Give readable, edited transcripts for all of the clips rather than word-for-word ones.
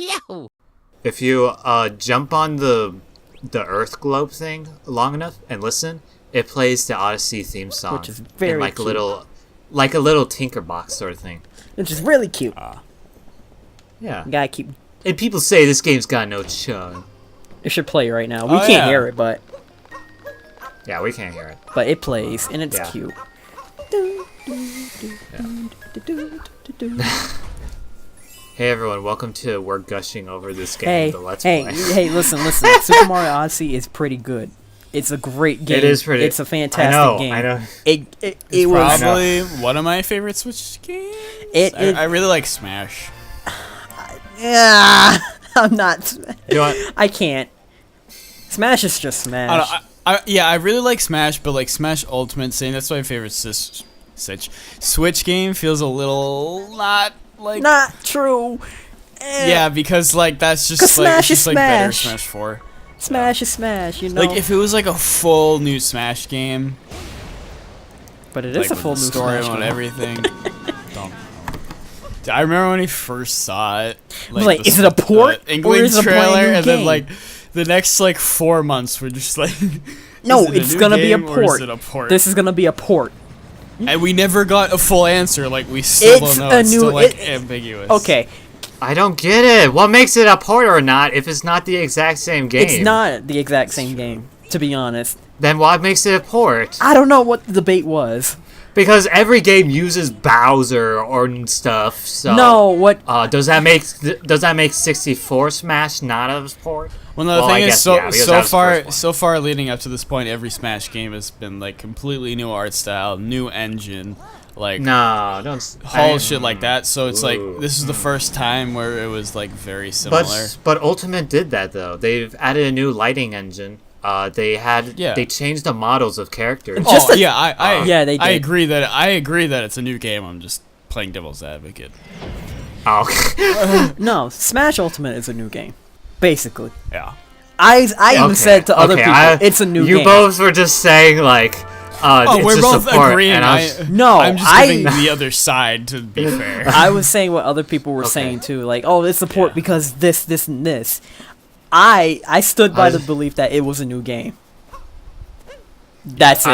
Yahoo! If you jump on the Earth globe thing long enough and listen, it plays the Odyssey theme song, which is very in like cute. a little Tinkerbox sort of thing. Which is really cute. Yeah. You gotta keep. And people say this game's got no chug. It should play right now. We can't hear it, but Yeah, we can't hear it. it plays and it's Yeah. cute. Hey everyone, welcome to We're Gushing Over This Game, the Let's Play. Listen. Super Mario Odyssey is pretty good. It's a great game. It is pretty. It's a fantastic game. I know. It was Probably one of my favorite Switch games. I really like Smash. Yeah, I'm not. You know what? I can't. Smash is just Smash. I really like Smash, but like Smash Ultimate, saying that's my favorite Switch game feels a little not like. Not true. Yeah, because like that's just 'Cause like Smash it's is just like better Smash. Smash 4. Smash is Smash, you know. Like if it was like a full new Smash game, but it like is a with full the new story Smash and game. everything. I remember when we first saw it. Like, is it a port the or is it a brand trailer, new and game? then like the next like 4 months we're just like, No, is it it's new gonna be a game or is port. it a port? This is gonna be a port. And we never got a full answer. Like we still It's don't know. a It's new- still like it- ambiguous. Okay, I don't get it. What makes it a port or not if it's not the exact same game? it's not the exact same game, to be honest. Then what makes it a port? I don't know what the debate was. Because every game uses Bowser or stuff. So No, what? does that make 64 Smash not a port? Well, no, the Well, I thing is, guess, yeah, because that was the first one. so far leading up to this point, every Smash game has been like completely new art style, new engine, like No, don't. whole shit like that. So it's like Ooh. this is the first time where it was like very similar. But Ultimate did that though. They've added a new lighting engine. They changed the models of characters. Just yeah, they I did. agree that it's a new game. I'm just playing devil's advocate. Oh. No, Smash Ultimate is a new game, basically. Yeah. I even said to other people, it's a new game. You both were just saying like, it's we're just both a port, agreeing. and I'm just giving the other side to be fair. I was saying what other people were saying too, like, oh, it's a port because this, and this. I stood by the belief that it was a new game. That's it.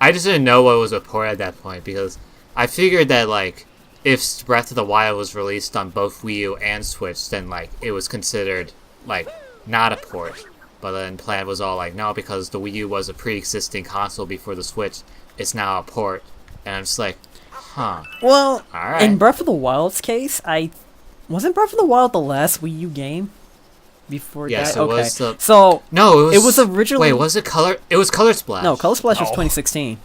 I just didn't know what was a port at that point because I figured that like if Breath of the Wild was released on both Wii U and Switch, then like it was considered like not a port. But then Plan was all like, no, because the Wii U was a pre-existing console before the Switch, it's now a port. And I'm just like, huh. Well, Alright. in Breath of the Wild's case, wasn't Breath of the Wild the last Wii U game before Yes, that? it Okay. was the- So No, it was originally. Wait, was it Color? It was Color Splash. No, Color Splash was No. 2016.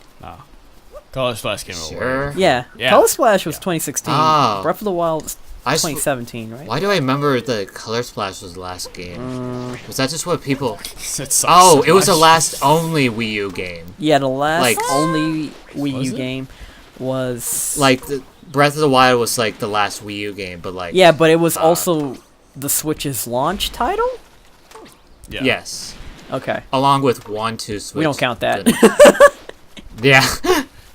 Color Splash came out. Sure. Yeah, Yeah. Color Splash was 2016. Oh. Breath of the Wild was I sw- 2017, right? Why do I remember the Color Splash was the last game? Was that just what people? It sucks Oh, so it was the much. last only Wii U game. Yeah, the last Like- only Wii Was U it? game was Like Breath of the Wild was like the last Wii U game, but like yeah, but it was also the Switch's launch title. Yeah. yes, Okay, along with 1, 2 Switch. we don't count that. Yeah.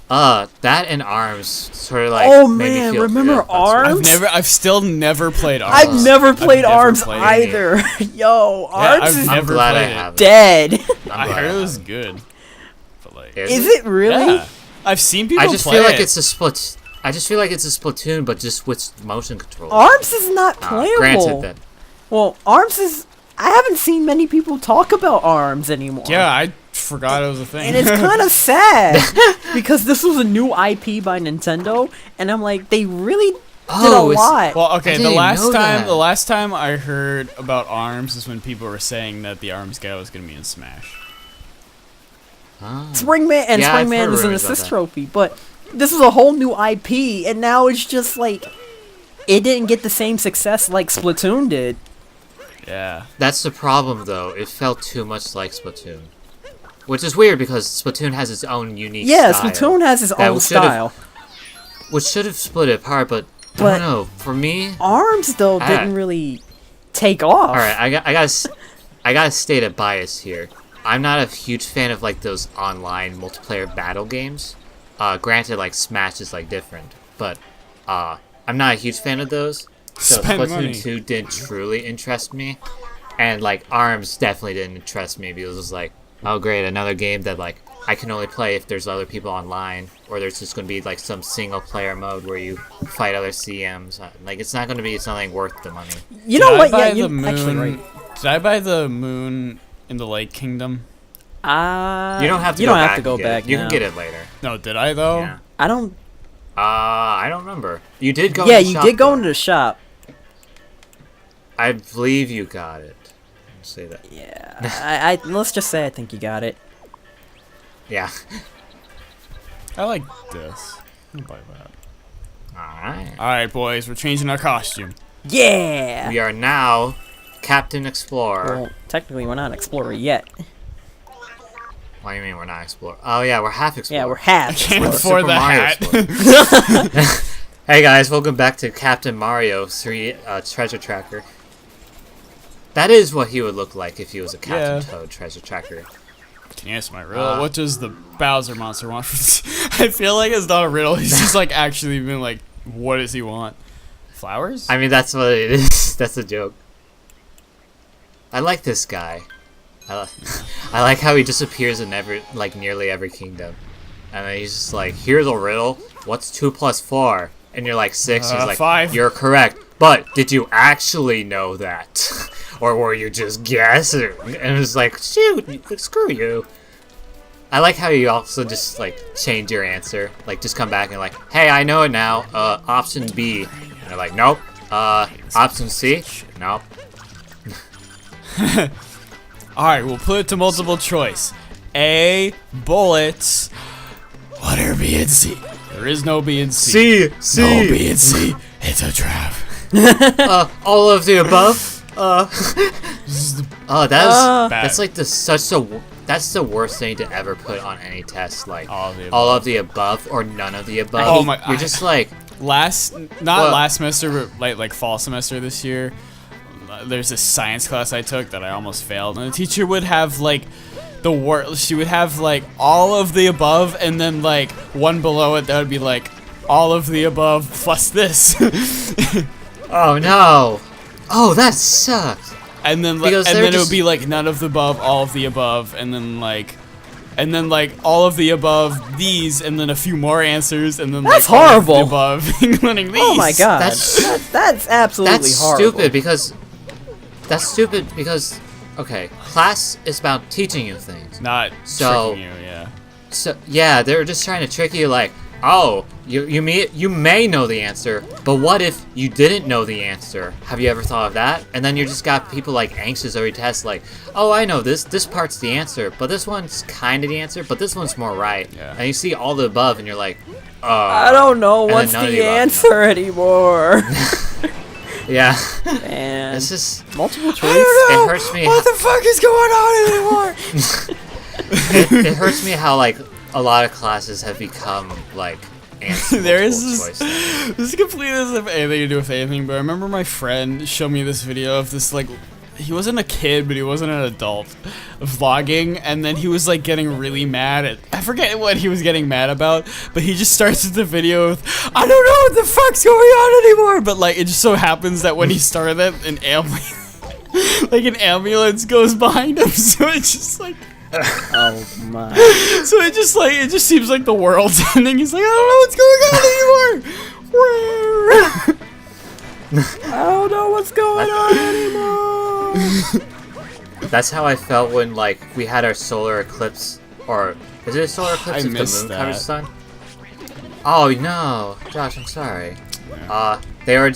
That and ARMS sort of like. Oh, made me man, feel remember good about Switch. ARMS? I've still never played ARMS. I've never played never ARMS played either. Yo, Yeah, ARMS I've is I'm never glad I played it. haven't. dead. I glad heard it was haven't. good. But like, Is it really? Yeah. I've seen people I just play feel like it. it's a split. I just feel like it's a Splatoon, but just with motion control. ARMS is not playable. Granted that. Well, ARMS is. I haven't seen many people talk about ARMS anymore. Yeah, I forgot it was a thing. And it's kind of sad because this was a new IP by Nintendo, and I'm like, they really did a Oh, it's- lot. Well, okay. I The didn't know that. last time I heard about ARMS is when people were saying that the ARMS guy was gonna be in Smash. Oh. Springman and Yeah, I've Springman heard is an rumors about assist that. trophy, but this is a whole new IP, and now it's just like it didn't get the same success like Splatoon did. Yeah. That's the problem, though. It felt too much like Splatoon, which is weird because Splatoon has its own unique. Yeah, style Splatoon has its that own should've- style. which should have split it apart. But I But- don't know. For me, ARMS though Ah. didn't really take off. all right, I gotta state a bias here. I'm not a huge fan of like those online multiplayer battle games. Granted, like Smash is like different, but I'm not a huge fan of those. So Spend Splatoon money. 2 didn't truly interest me, and like ARMS definitely didn't interest me because it was like, oh great, another game that like I can only play if there's other people online, or there's just going to be like some single player mode where you fight other CMs. Like it's not going to be something worth the money. You know what? Yeah, Did I buy you the actually moon? right. Did I buy the moon in the Lake Kingdom? You don't have to. You go don't have back to go and get back it. You now. can get it later. No, did I though? Yeah. I don't. I don't remember. You did go. Yeah, to the you shop, did go though. into the shop. I believe you got it. Let's say that. Yeah, I let's just say I think you got it. Yeah. I like this. I'll buy that. Alright. All right, boys, we're changing our costume. Yeah. We are now Captain Explorer. Well, technically, we're not Explorer yet. What do you mean we're not Explorer? Oh yeah, we're half Explorer. Yeah, we're half. Can't We're afford Super the Mario hat. Explorer. Hey guys, welcome back to Captain Mario 3 Treasure Tracker. That is what he would look like if he was a Captain Yeah. Toad Treasure Tracker. Can you answer my riddle? What does the Bowser monster want from this? I feel like it's not a riddle. He's just like actually been like, what does he want? Flowers? I mean, that's what it is. That's a joke. I like this guy. I like how he just appears in nearly every kingdom. And then he's just like, here's a riddle. What's 2 plus 4? And you're like 6. He's like, 5. You're correct. But did you actually know that? Or were you just guessing? And it's like, shoot, screw you. I like how you also just like change your answer. Like just come back and like, hey, I know it now. Option B. And they're like, nope. Option C? Nope. Alright, we'll put it to multiple choice. A, bullets. What B and C? There is no B and C. C. No B and C. It's a trap. All of the above? Bad. That's like that's the worst thing to ever put on any test. Like All of the all above. of the above or none of the above. Oh my- You're just like, Last semester, but like fall semester this year, there's this science class I took that I almost failed, and the teacher would have like she would have like all of the above, and then like one below it that would be like all of the above plus this. oh no, oh that sucks. And then Because and they're then it would just- be like none of the above, all of the above, and then like all of the above these, and then a few more answers, and then That's like all of horrible. the above, including these. Oh my god. That's- That's absolutely That's horrible. stupid because okay, class is about teaching you things. Not So- tricking you, yeah. So yeah, they're just trying to trick you. Like, oh, you may know the answer, but what if you didn't know the answer? Have you ever thought of that? And then you just got people like anxious over tests, like, oh, I know this part's the answer, but this one's kind of the answer, but this one's more right. Yeah. And you see all the above, and you're like, I don't know and what's then none of the the above, answer anymore. yeah. And It's just multiple choice. it hurts me. What the fuck is going on anymore? It hurts me how like a lot of classes have become like There is multiple this, choice. this completely doesn't have anything to do with anything, but I remember my friend showed me this video of this, like, he wasn't a kid, but he wasn't an adult, vlogging, and then he was, like, getting really mad at, I forget what he was getting mad about, but he just starts the video with, I don't know what the fuck's going on anymore, but, like, it just so happens that when he started it, an ambulance goes behind him, so it's just, like, Oh my. so it just seems like the world's ending. He's like, I don't know what's going on anymore. I don't know what's going on anymore. That's how I felt when like we had our solar eclipse, or is it a solar eclipse I if the missed moon that. covers the sun? Oh no, Josh, I'm sorry. They were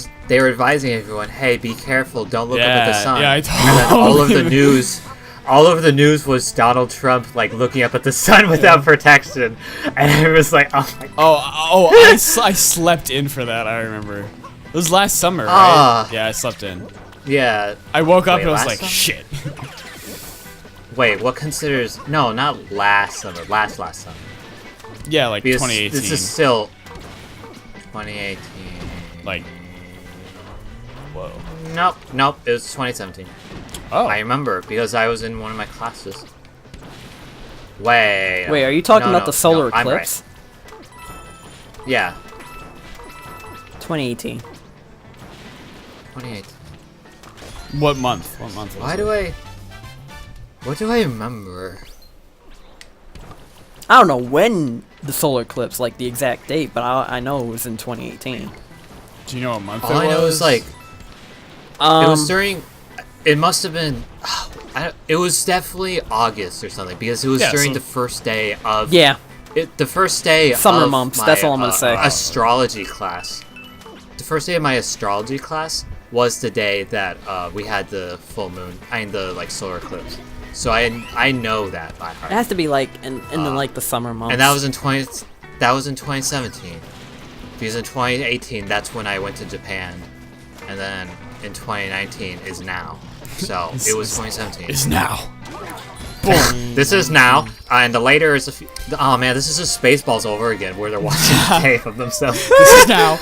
advising everyone, hey, be careful, don't look up at the sun. Yeah, I And then all of the totally- news was Donald Trump like looking up at the sun without protection, and it was like, oh my. I slept in for that. I remember. It was last summer, right? Ah. Yeah, I slept in. Yeah. I woke up Wait, and I was last like, summer? shit. Wait, what considers? No, not last summer. Last summer. Yeah, like Because 2018. this is still 2018. Like, whoa. Nope. It was 2017. Oh. I remember because I was in one of my classes. Wait, Wait, are you talking no, about the solar I'm right. eclipse? Yeah. 2018. 28. What month? What month? Why do I? What do I remember? I don't know when the solar eclipse, like the exact date, but I know it was in 2018. Do you know what month All it was? I know is like it was during. It must have been. It was definitely August or something because it was during the first day of. Yeah. The first day Summer of months. my, That's all I'm gonna say. Astrology class. The first day of my astrology class was the day that we had the full moon. The like solar eclipse. So I know that by heart. It has to be like in the summer months. And that was in 2017. Because in 2018, that's when I went to Japan, and then in 2019 is now. So it was 2017. Is now. This is now, and the later is a few. Oh man, this is just Spaceballs over again, where they're watching the tape of themselves. This is now.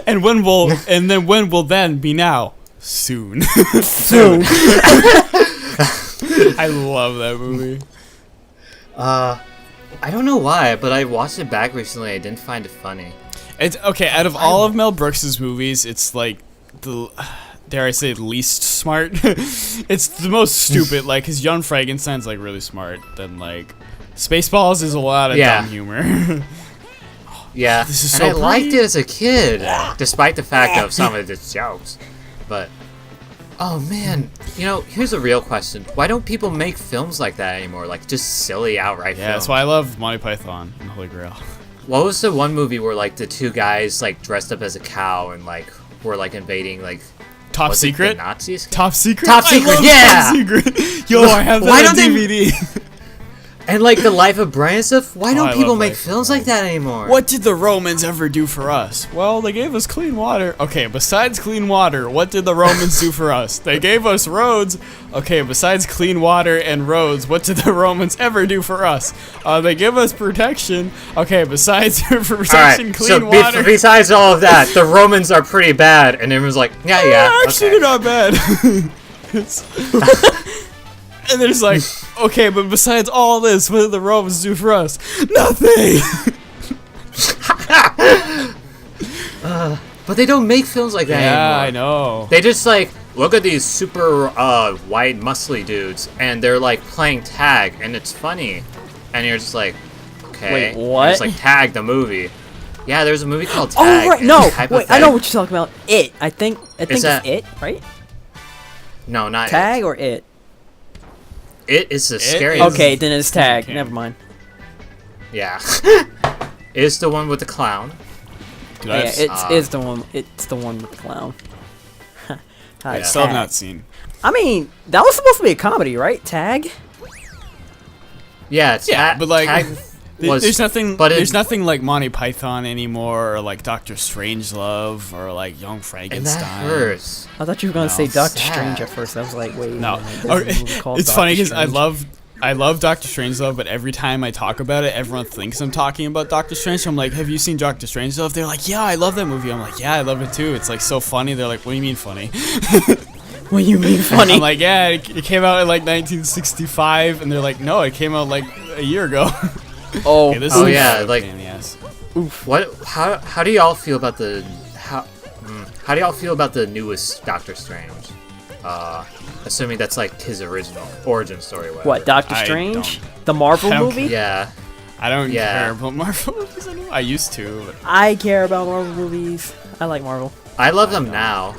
And when will then be now? Soon. soon. I love that movie. I don't know why, but I watched it back recently. I didn't find it funny. It's okay. Out of all of Mel Brooks's movies, it's like the, dare I say, least smart. It's the most stupid. Like, his Young Frankenstein's like really smart. Then like, Spaceballs is a lot of dumb humor. Yeah, This is and so I liked pretty. it as a kid, despite the fact of some of its jokes. But oh man, here's a real question: why don't people make films like that anymore? Like just silly, outright Yeah, films. that's why I love Monty Python and Holy Grail. What was the one movie where like the two guys like dressed up as a cow and like were like invading like Top was it Secret. the Nazis? Top Secret. Top Secret, I love yeah! Top Secret. Yo, I have Why that on don't they- DVD. And like the Life of Brian stuff. Why I don't people love make Life of films Brian. like that anymore? What did the Romans ever do for us? Well, they gave us clean water. Okay, besides clean water, what did the Romans do for us? They gave us roads. Okay, besides clean water and roads, what did the Romans ever do for us? They give us protection. Okay, besides protection, Alright, clean so water. besides all of that, the Romans are pretty bad, and everyone's like, yeah, Actually, okay. they're not bad. It's- and there's like, okay, but besides all this, what did the Romans do for us? Nothing. But they don't make films like that Yeah, anymore. I know. They just like look at these super white muscly dudes, and they're like playing tag, and it's funny, and you're just like, okay, Wait, And what? it's like Tag the movie. Yeah, there's a movie called Oh Tag. right, and no, it's wait, I know hypothetical- what you're talking about. It, I think it's that- it, right? No, not Tag or it? It is the It scary. is- Okay, then it's tag. Okay. Never mind. Yeah. It's the one with the clown. Dude, Yeah, I've- it's the one. It's the one with the clown. I Yeah. still have Tag. not seen. I mean, that was supposed to be a comedy, right? Tag. Yeah, it's Yeah, Ta- but like, Tag was, there's nothing. but There's it- nothing like Monty Python anymore, or like Doctor Strangelove, or like Young and Frankenstein. that hurts. I thought you were gonna No, say Doctor sad. Strange at first. I was like, wait. No, a minute, there's a movie called it's Doctor funny because Strange. I love Doctor Strangelove, but every time I talk about it, everyone thinks I'm talking about Doctor Strange. So I'm like, have you seen Doctor Strangelove? They're like, yeah, I love that movie. I'm like, yeah, I love it too. It's like so funny. They're like, what do you mean funny? What do you mean funny? I'm like, yeah, it came out in like 1965, and they're like, no, it came out like a year ago. oh, Okay, this Oh, is yeah, a like- pain in the ass. What? How do y'all feel about the how do y'all feel about the newest Doctor Strange? Assuming that's like his original origin story. Whatever. what? Doctor I Strange, the Marvel I don't movie? Yeah. I don't Yeah. care about Marvel movies anymore. I used to, but I care about Marvel movies. I like Marvel. I love them now.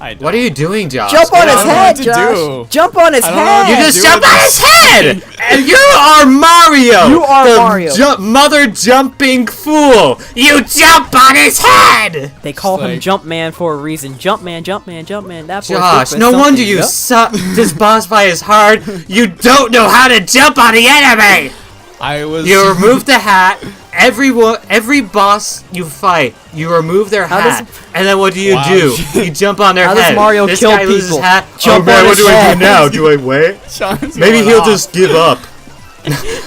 I don't. What are you doing, Josh? Jump on Get his out of know head, what to Josh. do. Jump on his I don't know head. what You Yeah, just do jumped it on this- his head! And you are Mario! You are the Mario. Mother jumping fool! You jump on his head! They call him like- Jumpman for a reason. Jumpman, Jumpman, Jumpman. That boy's Josh, good for no something, wonder you yup. suck. This boss fight is hard. You don't know how to jump on the enemy! I was. You remove the hat. Every boss you fight, you remove their How hat, does- and then what do? You jump on their How head. does Mario this kill guy loses people? hat. Jump oh man, on what his do I head. do now? Do I wait? Sean's Maybe going he'll off. just give up.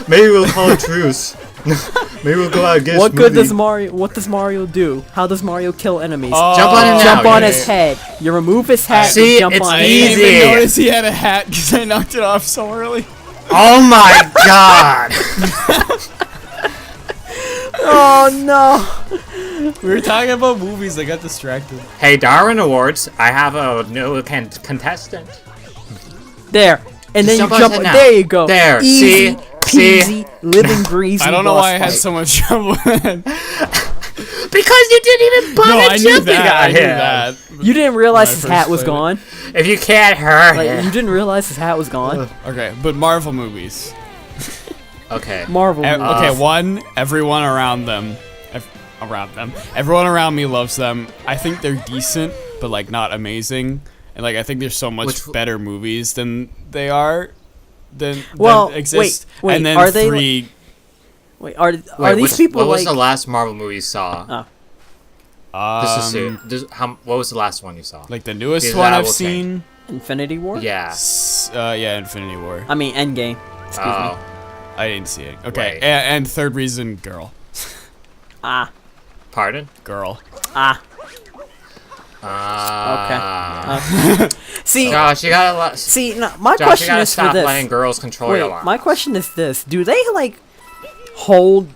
Maybe we'll call a truce. Maybe we'll go out and get What a good smoothie. does Mario? What does Mario do? How does Mario kill enemies? Oh, Jump on him now, Jump on yeah. his head. You remove his hat. See, you jump it's on I his didn't head. easy. even notice he had a hat because I knocked it off so early. Oh my god! Oh no! We were talking about movies. I got distracted. Hey, Darwin Awards. I have a new contestant. There, and then Just you jump jump. on it now. There you go. There, Easy see? peasy, living greasy. I don't know boss why I had fight. so much trouble. Because you didn't even bother No, I knew jumping that. I on knew him. that. You didn't realize When I his first hat was played gone. If you can't hurt Like him. you didn't realize his hat was gone. Okay, but Marvel movies. Okay. Marvel. movies. Okay, one, everyone around them. Everyone around me loves them. I think they're decent, but like not amazing. And like I think there's so much better movies than they are. Than exist. wait, and then are they three. Wait, are these people what like? was the last Marvel movie you saw? Oh. What was the last one you saw? Like the newest Because one that I've will seen. Infinity War? Yeah. Yeah, Infinity War. I mean, Endgame. Excuse me. I didn't see it. Okay, Wait. and third reason, girl. Ah. Pardon? Girl. Ah. Okay. See, Josh, you gotta no, my Josh, you question gotta is for stop this. letting girls control your Wait, life. my question is this: do they like hold?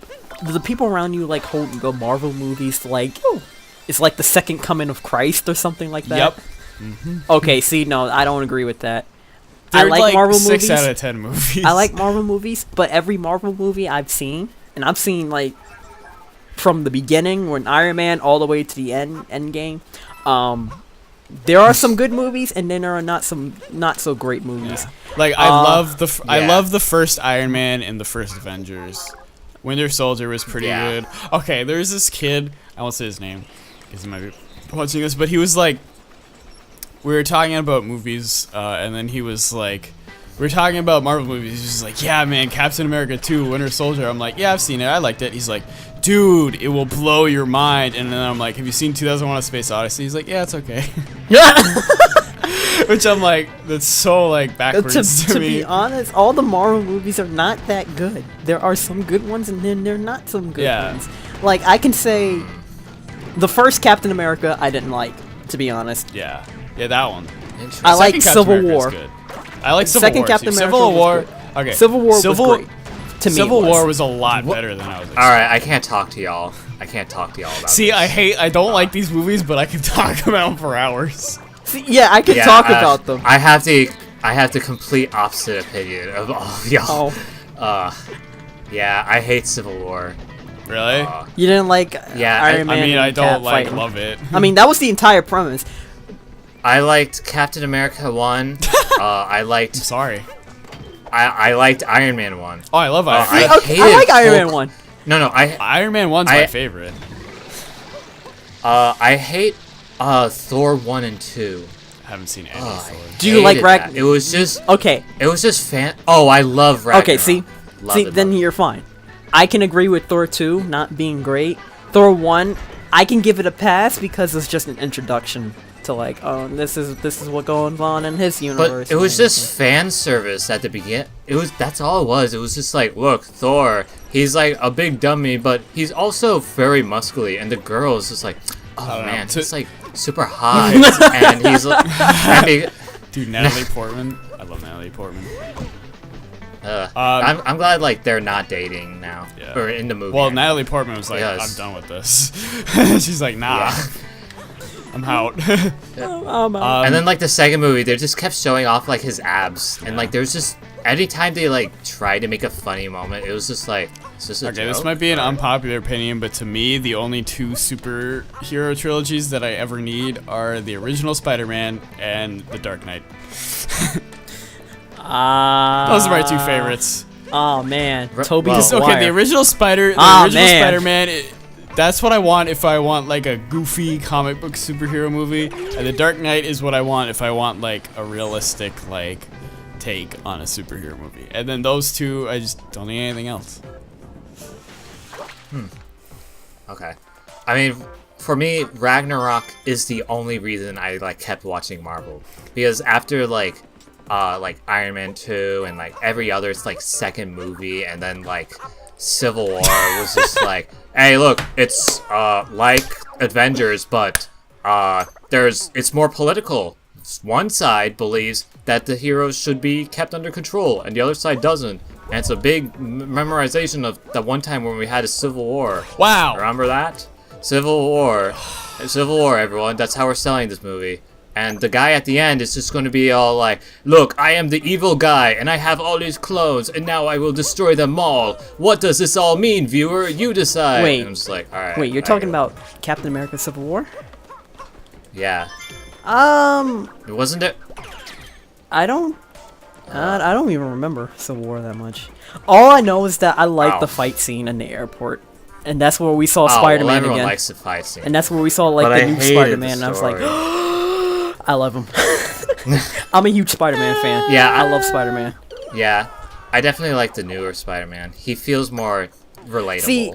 Do the people around you like hold the Marvel movies to like? It's like the second coming of Christ or something like that. Yep. Okay. See, no, I don't agree with that. They're I like Marvel 6 movies. out of 10 movies. I like Marvel movies, but every Marvel movie I've seen, and I've seen like from the beginning when Iron Man all the way to the end game. There are some good movies, and then there are not so great movies. Yeah. Like I love the first Iron Man and the first Avengers. Winter Soldier was pretty good. Okay, there's this kid. I won't say his name because he might be watching this, but he was like, we were talking about movies, and then he was like, we were talking about Marvel movies. He's just like, yeah, man, Captain America 2, Winter Soldier. I'm like, yeah, I've seen it. I liked it. He's like, dude, it will blow your mind. And then I'm like, have you seen 2001: A Space Odyssey? He's like, yeah, it's okay. Which I'm like, that's so like backwards to me. To be honest, all the Marvel movies are not that good. There are some good ones, and then there are not some good ones. Like I can say, the first Captain America I didn't like, to be honest. Yeah, that one. I like Civil War. Good. I like Civil Second War. Captain America Civil War. was good. Okay. Civil War was great. To me, Civil War was a lot better than I was expecting. Alright, I can't talk to y'all. I can't talk to y'all about See, this. I don't like these movies, but I can talk about them for hours. See, yeah, I can talk about them. I have the complete opposite opinion of all of y'all. Yeah, I hate Civil War. Really? You didn't like Iron Man? I mean, and I don't Cap like fighting. love it. I mean, that was the entire premise. I liked Captain America 1. I liked. I'm sorry. I liked Iron Man 1. Oh, I love Iron Man. I Okay, I like Iron Man 1. No, Iron Man 1's my favorite. I hate Thor 1 and 2. I haven't seen any Thor. Do you like Ragnarok? It was just Okay. It was just fan. Oh, I love Ragnarok. Okay, see, then you're fine. I can agree with Thor 2 not being great. Thor 1, I can give it a pass because it's just an introduction to like, oh, this is what going on in his universe. But it was just fan service at the beginning. That's all it was. It was just like, look, Thor, he's like a big dummy, but he's also very muscly, and the girl is just like, oh man, he's like super hot, and he's like, dude, Natalie Portman. I love Natalie Portman. I'm glad like they're not dating now, or in the movie. Well, Natalie Portman was like, I'm done with this. She's like, nah. I'm out. And then like the second movie, they just kept showing off like his abs, and like there's just anytime they like tried to make a funny moment, it was just like it's just a okay. joke. This might be an unpopular opinion, but to me, the only two superhero trilogies that I ever need are the original Spider-Man and The Dark Knight. Those are my two favorites. Oh man, Toby. Okay, the original Spider-Man. That's what I want if I want like a goofy comic book superhero movie, and The Dark Knight is what I want if I want like a realistic like take on a superhero movie. And then those two, I just don't need anything else. Okay, I mean, for me, Ragnarok is the only reason I like kept watching Marvel, because after like Iron Man 2 and like every other like second movie, and then like Civil War was just like, hey, look, it's like Avengers, but it's more political. One side believes that the heroes should be kept under control, and the other side doesn't. And it's a big memorization of that one time when we had a civil war. Wow. Remember that? Civil War. Civil War, everyone. That's how we're selling this movie. And the guy at the end is just going to be all like, look, I am the evil guy, and I have all these clones, and now I will destroy them all. What does this all mean, viewer? You decide. Wait. And I'm just like, all right. Wait, you're talking about Captain America: Civil War? Yeah. It Wasn't it? I don't even remember Civil War that much. All I know is that I like the fight scene in the airport, and that's where we saw Spider-Man well, everyone again. likes the fight scene. And that's where we saw like But the I new hated Spider-Man, and the I was like, story. I love him. I'm a huge Spider-Man fan. Yeah, I love Spider-Man. Yeah, I definitely like the newer Spider-Man. He feels more relatable. See,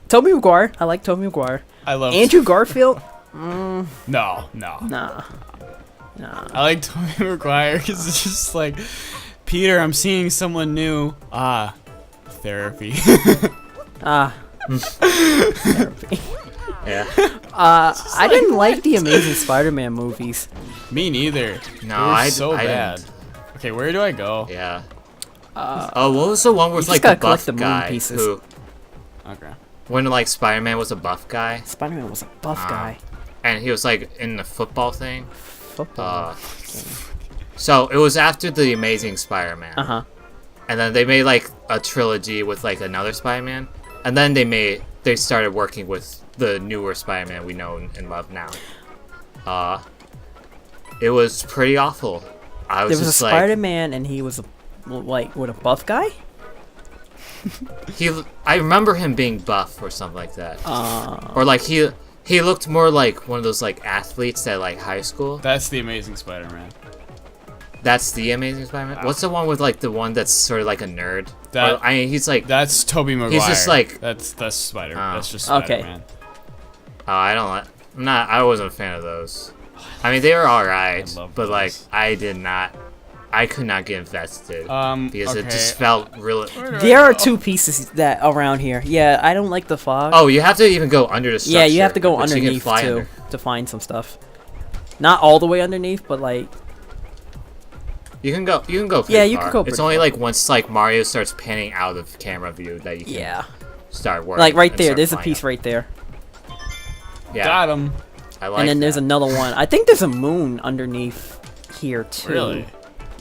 Tobey Maguire. I like Tobey Maguire. I love Andrew Garfield. No. Nah. I like Tobey Maguire because it's just like, Peter, I'm seeing someone new. Therapy. Therapy. Yeah. I didn't like the Amazing Spider-Man movies. Me neither. No, They were I so I bad. didn't. Okay, where do I go? Yeah. Oh, what was the one with just like gotta the collect buff the moon guy pieces. who, Okay. when like Spider-Man was a buff guy, Spider-Man was a buff guy. and he was like in the football thing. Football. So it was after the Amazing Spider-Man. And then they made like a trilogy with like another Spider-Man, and then they started working with the newer Spider-Man we know and love now. It was pretty awful. I was There was a just like, Spider-Man, and he was like a buff guy. I remember him being buff or something like that, or like he looked more like one of those like athletes at like high school. That's the Amazing Spider-Man. That's the Amazing Spider-Man. What's the one with like the one that's sort of like a nerd? That- Or, I mean, he's like, That's Tobey Maguire. He's just like- that's Spider. That's just Okay. Spider-Man. I don't like. I wasn't a fan of those. I mean, they were alright, I love but like those. I could not get invested because it just okay. felt really. There are two pieces that around here. Yeah, I don't like the fog. Oh, you have to even go under the structure. yeah, you have to go but you can underneath fly too under. to find some stuff. Not all the way underneath, but like You can go. You can go. Pretty Yeah, you far. can go It's pretty only far. like once like Mario starts panning out of camera view that you can yeah, start working. like right and there. start There's a flying piece up. right there, Yeah, Got him. I like. and then there's that. another one. I think there's a moon underneath here too. Really?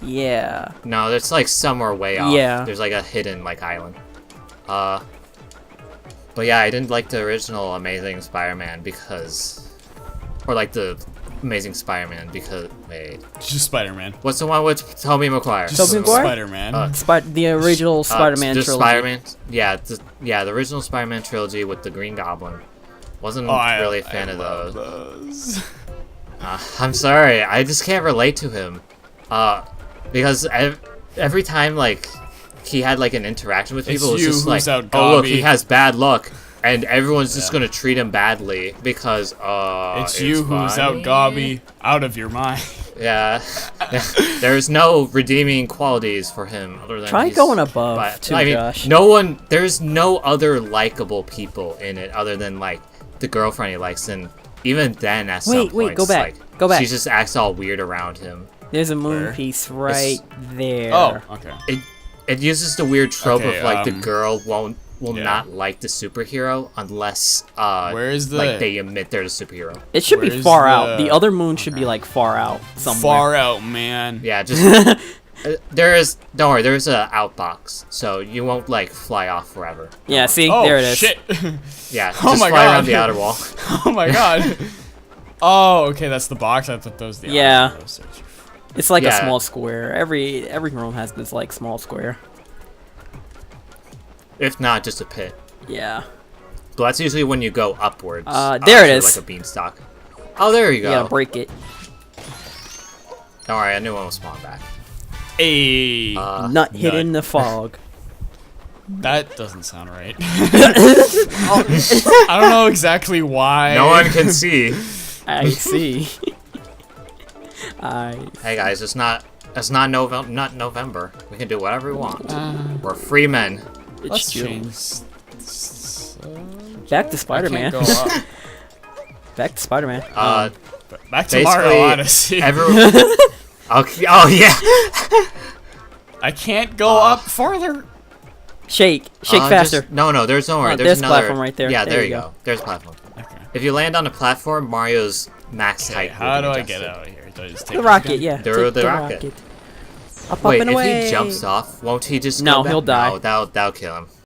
Yeah. No, it's like somewhere way off. Yeah. There's like a hidden like island. But yeah, I didn't like the original Amazing Spider-Man because, or like the Amazing Spider-Man because wait, Just Spider-Man. what's the one with Tobey Maguire? Just Tobey Maguire? Spider-Man. The original Spider-Man just trilogy. Spider-Man. Yeah, the original Spider-Man trilogy with the Green Goblin. Wasn't really a fan of love those. I'm sorry, I just can't relate to him. Because every time like he had like an interaction with people, It's it was you just who's like, out oh look, gobby." he has bad luck, and everyone's just gonna treat him badly because It's you who's out funny. gobby, out of your mind. Yeah, there's no redeeming qualities for him other than Try he's going above but- too, I mean, Josh. there's no other likable people in it other than like the girlfriend he likes, and even then at some Wait, go points, back, like, go back. she just acts all weird around him. There's a moon Where? piece right there. Oh, okay. It uses the weird trope Okay, of like the um, girl will yeah. not like the superhero unless Where is the- like they admit they're the superhero. It should be Where's far out. the- The other moon should be like far out somewhere. Far out, man. Yeah, just don't worry, there's a outbox, so you won't like fly off forever. Yeah, see, Oh, there it is. shit. Yeah, just Oh my fly God. around the outer wall. Oh my god. Oh, okay, that's the box. I thought that was the Yeah. audio search. It's like a Yeah. small square. Every room has this like small square. If not, just a pit. Yeah. But that's usually when you go upwards. There it to, is. Like a beanstalk. Oh, there you You go. gotta break it. Don't worry, I knew one would spawn back. Hey. Nut hid in the fog. That doesn't sound right. I don't know exactly why. No one can see. I see. Hey guys, it's not November. We can do whatever we want. We're free men. It's Let's June. change. Back to I Spider-Man. can't go up. Back to Spider-Man. Back to Mario Basically, Odyssey. everyone. Okay. Oh yeah. I can't go up farther. Shake faster. No, there's nowhere. Oh, there's another platform right there. Yeah, There there you you go. go. There's a platform. Okay. If you land on a platform, Mario's max height. How do will be I get adjusted. out of here? Do I just take The this rocket, gun? yeah. Through take the rocket. Up Wait, and if away. he jumps off, won't he just No, go back? he'll die. No, that'll kill him.